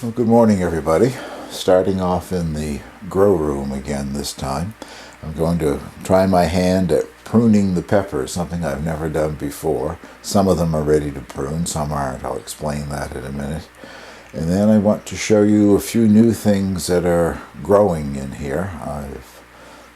Well, good morning, everybody. Starting off in the grow room again this time. I'm going to try my hand at pruning the peppers, something I've never done before. Some of them are ready to prune, some aren't. I'll explain that in a minute. And then I want to show you a few new things that are growing in here. I've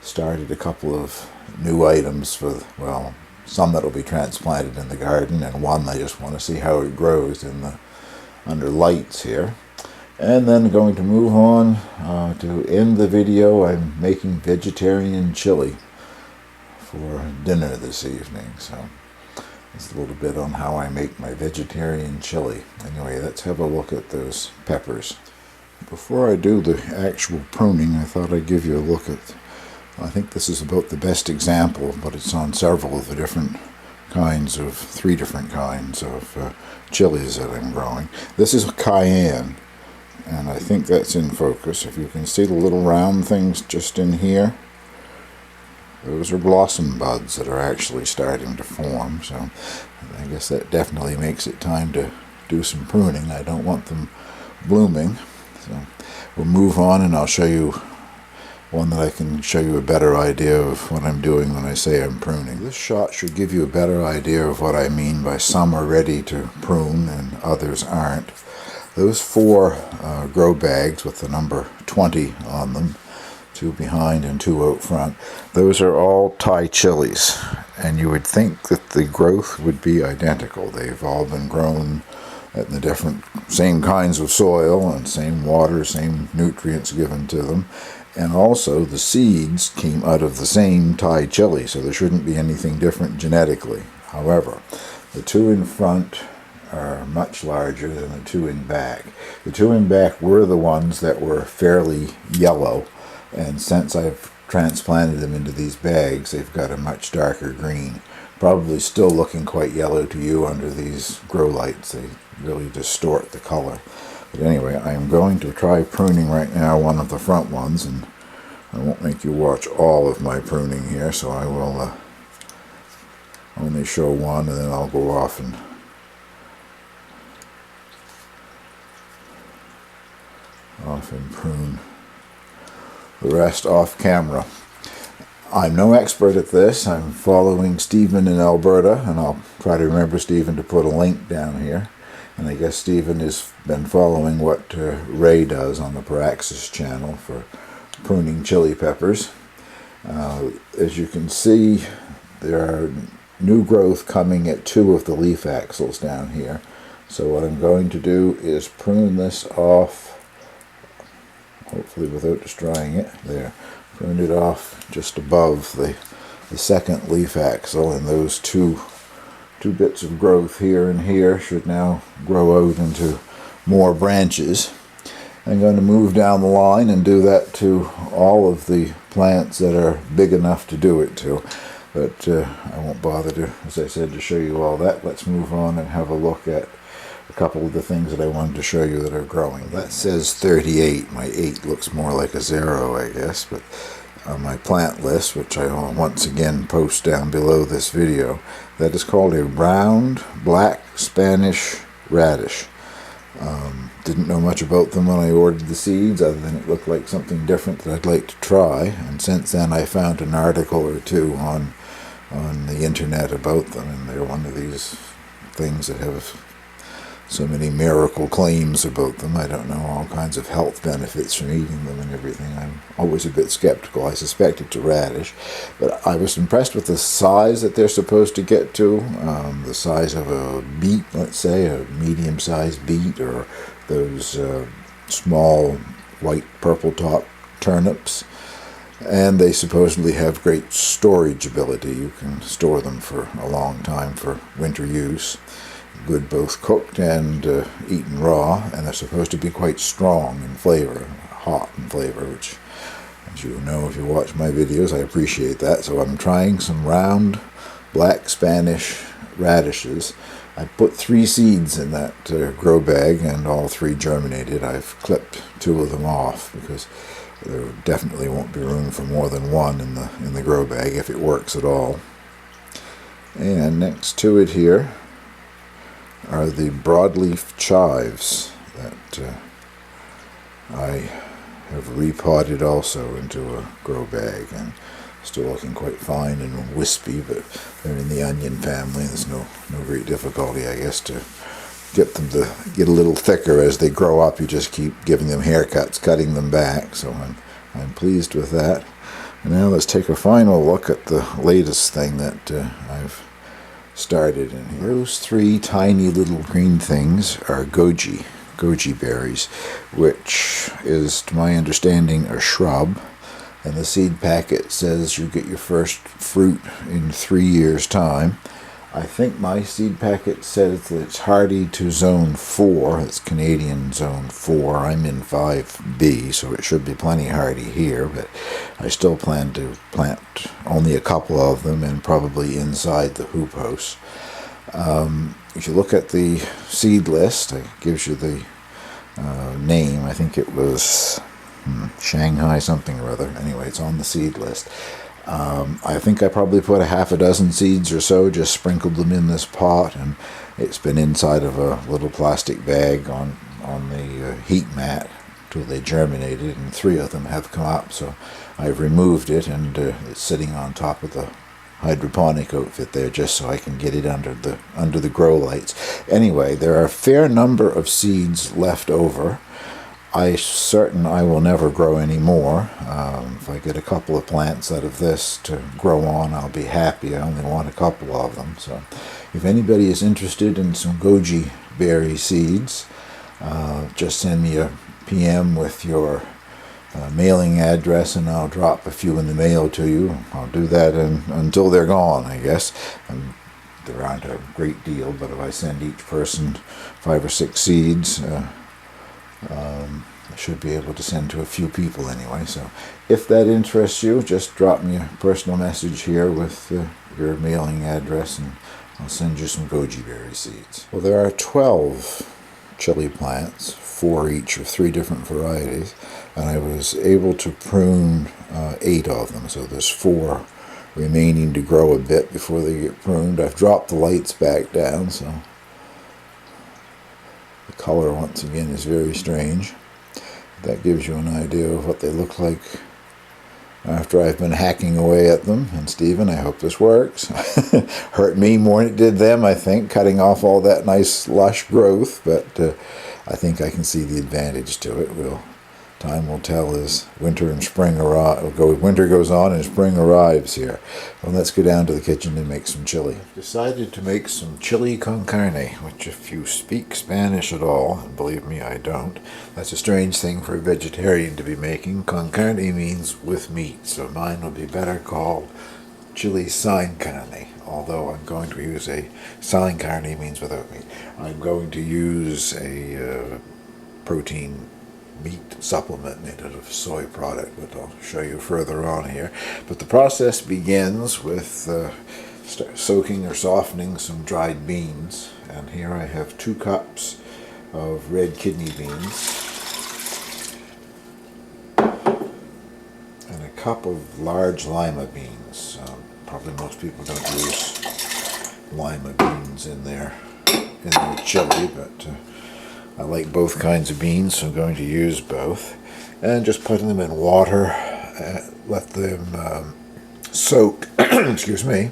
started a couple of new items for, well, some that will be transplanted in the garden, and one I just want to see how it grows under lights here. And then going to move on to end the video. I'm making vegetarian chili for dinner this evening. So it's a little bit on how I make my vegetarian chili. Anyway, let's have a look at those peppers. Before I do the actual pruning, I thought I'd give you a look at, I think this is about the best example, but it's on several of the different kinds of, 3 different kinds of chilies that I'm growing. This is a cayenne. And I think that's in focus. If you can see the little round things just in here, those are blossom buds that are actually starting to form. So I guess that definitely makes it time to do some pruning. I don't want them blooming. So we'll move on, and I'll show you one that I can show you a better idea of what I'm doing when I say I'm pruning. This shot should give you a better idea of what I mean by some are ready to prune and others aren't. Those 4 grow bags with the number 20 on them, 2 behind and 2 out front, those are all Thai chilies, and you would think that the growth would be identical. They've all been grown at the different, same kinds of soil and same water, same nutrients given to them, and also the seeds came out of the same Thai chili, so there shouldn't be anything different genetically. However, the 2 in front are much larger than the 2 in back. The 2 in back were the ones that were fairly yellow, and since I've transplanted them into these bags, they've got a much darker green. Probably still looking quite yellow to you under these grow lights. They really distort the color. But anyway, I'm going to try pruning right now one of the front ones, and I won't make you watch all of my pruning here, so I will only show one, and then I'll go off and prune the rest off camera. I'm no expert at this. I'm following Stephen in Alberta, and I'll try to remember, Stephen, to put a link down here. And I guess Stephen has been following what Ray does on the Paraxis channel for pruning chili peppers. As you can see, there are new growth coming at 2 of the leaf axils down here. So what I'm going to do is prune this off, hopefully without destroying it. There, prune it off just above the second leaf axil, and those two bits of growth here and here should now grow out into more branches. I'm going to move down the line and do that to all of the plants that are big enough to do it to. But I won't bother to, as I said, to show you all that. Let's move on and have a look at a couple of the things that I wanted to show you that are growing. That says 38. My 8 looks more like a 0, I guess. But on my plant list, which I will once again post down below this video, that is called a round black Spanish radish. Didn't know much about them when I ordered the seeds, other than it looked like something different that I'd like to try. And since then I found an article or 2 on the internet about them, and they're one of these things that have so many miracle claims about them. I don't know, all kinds of health benefits from eating them and everything. I'm always a bit skeptical. I suspect it's a radish, but I was impressed with the size that they're supposed to get to, the size of a beet, let's say, a medium-sized beet, or those small white purple top turnips. And they supposedly have great storage ability. You can store them for a long time for winter use. Good both cooked and eaten raw, and they're supposed to be quite strong in flavor, hot in flavor, which, as you know if you watch my videos, I appreciate that. So I'm trying some round black Spanish radishes. I put 3 seeds in that grow bag, and all 3 germinated. I've clipped 2 of them off because there definitely won't be room for more than 1 in the grow bag if it works at all. And next to it here are the broadleaf chives that I have repotted also into a grow bag, and still looking quite fine and wispy, but they're in the onion family. There's no great difficulty, I guess, to get them to get a little thicker as they grow up. You just keep giving them haircuts, cutting them back, so I'm pleased with that. And now let's take a final look at the latest thing that I've started in here. Those three tiny little green things are goji berries, which is, to my understanding, a shrub. And the seed packet says you get your first fruit in 3 years' time. I think my seed packet says that it's hardy to zone 4. It's Canadian zone 4. I'm in 5B, so it should be plenty hardy here, but I still plan to plant only a couple of them and probably inside the hoop house. If you look at the seed list, it gives you the name. I think it was Shanghai something or other. Anyway, it's on the seed list. I think I probably put a half a dozen seeds or so, just sprinkled them in this pot, and it's been inside of a little plastic bag on the heat mat till they germinated, and 3 of them have come up, so I've removed it, and it's sitting on top of the hydroponic outfit there just so I can get it under the grow lights. Anyway, there are a fair number of seeds left over. I'm certain I will never grow any more. If I get a couple of plants out of this to grow on, I'll be happy. I only want a couple of them. So if anybody is interested in some goji berry seeds, just send me a PM with your mailing address, and I'll drop a few in the mail to you. I'll do that until they're gone, I guess. There aren't a great deal, but if I send each person 5 or 6 seeds, I should be able to send to a few people anyway. So if that interests you, just drop me a personal message here with your mailing address, and I'll send you some goji berry seeds. Well, there are 12 chili plants, 4 each of 3 different varieties, and I was able to prune 8 of them, so there's 4 remaining to grow a bit before they get pruned. I've dropped the lights back down, so the color once again is very strange. That gives you an idea of what they look like after I've been hacking away at them. And Stephen, I hope this works. Hurt me more than it did them, I think, cutting off all that nice lush growth, but I think I can see the advantage to it. Time will tell as winter and spring arrive. Winter goes on and spring arrives here. Well, let's go down to the kitchen and make some chili. Decided to make some chili con carne, which, if you speak Spanish at all, and believe me, I don't, that's a strange thing for a vegetarian to be making. Con carne means with meat, so mine will be better called chili sin carne. Although I'm going to use sin carne means without meat. I'm going to use a protein meat supplement made out of soy product, but I'll show you further on here. But the process begins with soaking or softening some dried beans, and here I have 2 cups of red kidney beans and a cup of large lima beans. Probably most people don't use lima beans in their chili, but I like both kinds of beans, so I'm going to use both. And just putting them in water, let them soak, excuse me,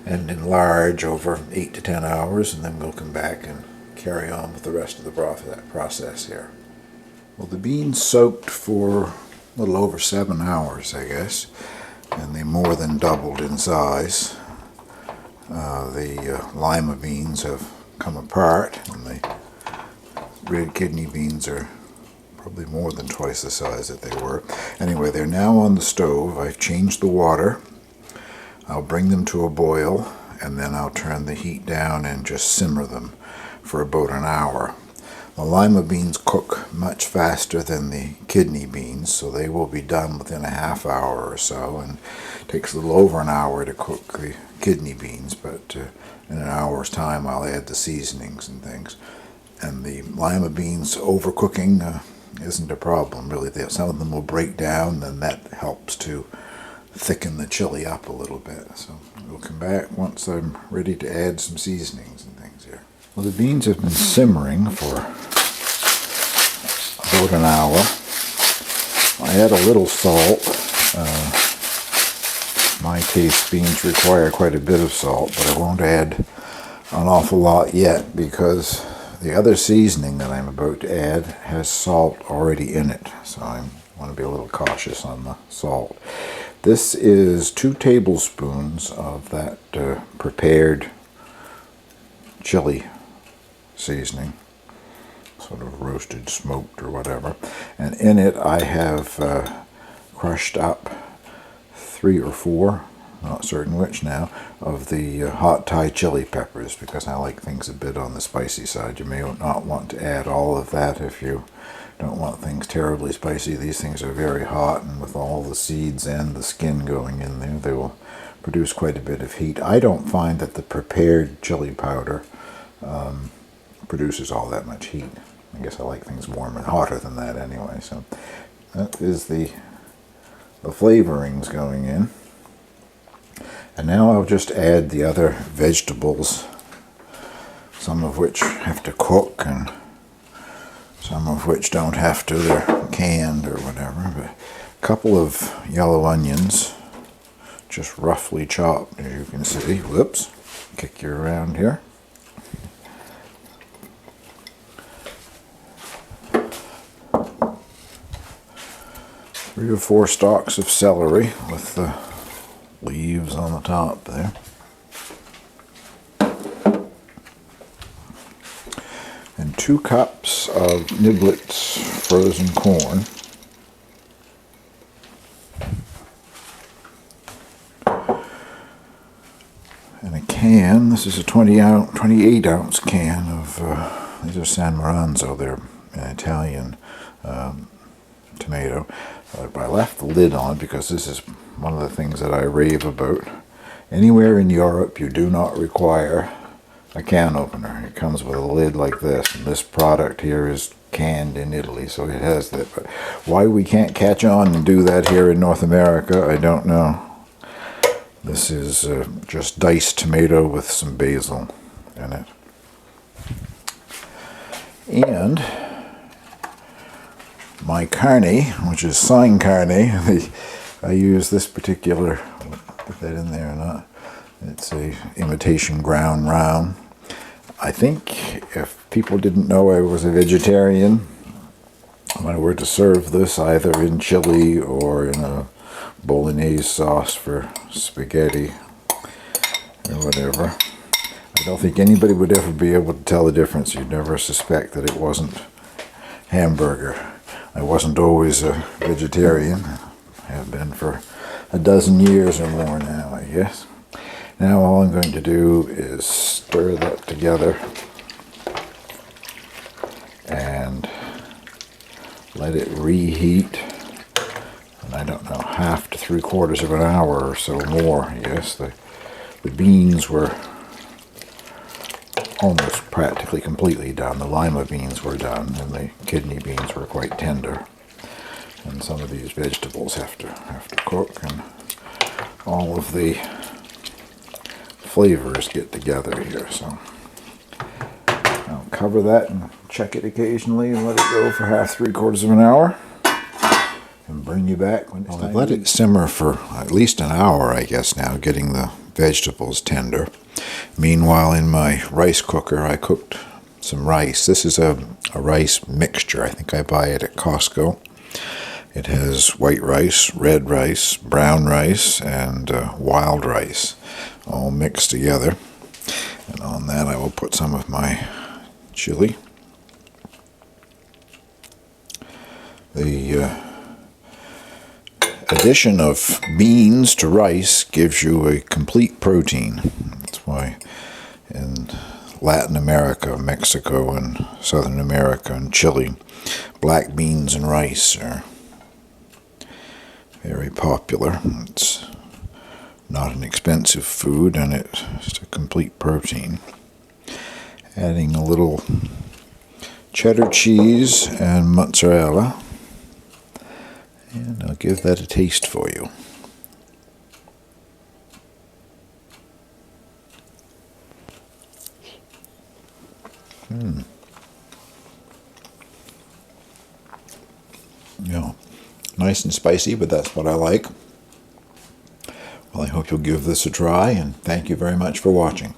and enlarge over 8 to 10 hours, and then we'll come back and carry on with the rest of the process here. Well, the beans soaked for a little over 7 hours, I guess, and they more than doubled in size. The lima beans have come apart, and the red kidney beans are probably more than twice the size that they were. Anyway, they're now on the stove. I've changed the water. I'll bring them to a boil, and then I'll turn the heat down and just simmer them for about an hour. The lima beans cook much faster than the kidney beans, so they will be done within a half hour or so, and it takes a little over an hour to cook the kidney beans, but in an hour's time I'll add the seasonings and things. And the lima beans overcooking isn't a problem, really. Some of them will break down, and that helps to thicken the chili up a little bit. So we'll come back once I'm ready to add some seasonings and things here. Well, the beans have been simmering for about an hour. I add a little salt. My taste beans require quite a bit of salt, but I won't add an awful lot yet because the other seasoning that I'm about to add has salt already in it, so I want to be a little cautious on the salt. This is 2 tablespoons of that prepared chili seasoning, sort of roasted, smoked, or whatever. And in it I have crushed up 3 or 4, not certain which now, of the hot Thai chili peppers, because I like things a bit on the spicy side. You may not want to add all of that if you don't want things terribly spicy. These things are very hot, and with all the seeds and the skin going in there, they will produce quite a bit of heat. I don't find that the prepared chili powder produces all that much heat. I guess I like things warmer, hotter than that anyway. So that is the flavorings going in. And now I'll just add the other vegetables, some of which have to cook and some of which don't have to. They're canned or whatever. But a couple of yellow onions, just roughly chopped, as you can see. Whoops, kick you around here. 3 or 4 stalks of celery with the leaves on the top there. And 2 cups of Niblets frozen corn. And a can, this is a 28 ounce can of, these are San Maranzo, they're an Italian tomato. But I left the lid on because this is one of the things that I rave about. Anywhere in Europe you do not require a can opener. It comes with a lid like this, and this product here is canned in Italy, so it has that. But why we can't catch on and do that here in North America, I don't know. This is just diced tomato with some basil in it. And my Carne, which is Sign Carne, I use this particular, put that in there or not, it's a imitation ground round. I think if people didn't know I was a vegetarian, when I were to serve this either in chili or in a bolognese sauce for spaghetti or whatever, I don't think anybody would ever be able to tell the difference. You'd never suspect that it wasn't hamburger. I wasn't always a vegetarian. I have been for a dozen years or more now, I guess. Now all I'm going to do is stir that together and let it reheat. And I don't know, half to 3/4 of an hour or so more, I guess. The beans were almost practically completely done. The lima beans were done, and the kidney beans were quite tender. And some of these vegetables have to cook, and all of the flavors get together here. So I'll cover that and check it occasionally and let it go for half, 3/4 of an hour, and bring you back when it's time. I'll let it simmer for at least an hour, I guess now, getting the vegetables tender. Meanwhile, in my rice cooker, I cooked some rice. This is a rice mixture. I think I buy it at Costco. It has white rice, red rice, brown rice, and wild rice, all mixed together. And on that I will put some of my chili. The addition of beans to rice gives you a complete protein. That's why in Latin America, Mexico, and Southern America, and Chile, black beans and rice are very popular. It's not an expensive food, and it's just a complete protein. Adding a little cheddar cheese and mozzarella, and I'll give that a taste for you. You know, nice and spicy, but that's what I like. Well, I hope you'll give this a try, and thank you very much for watching.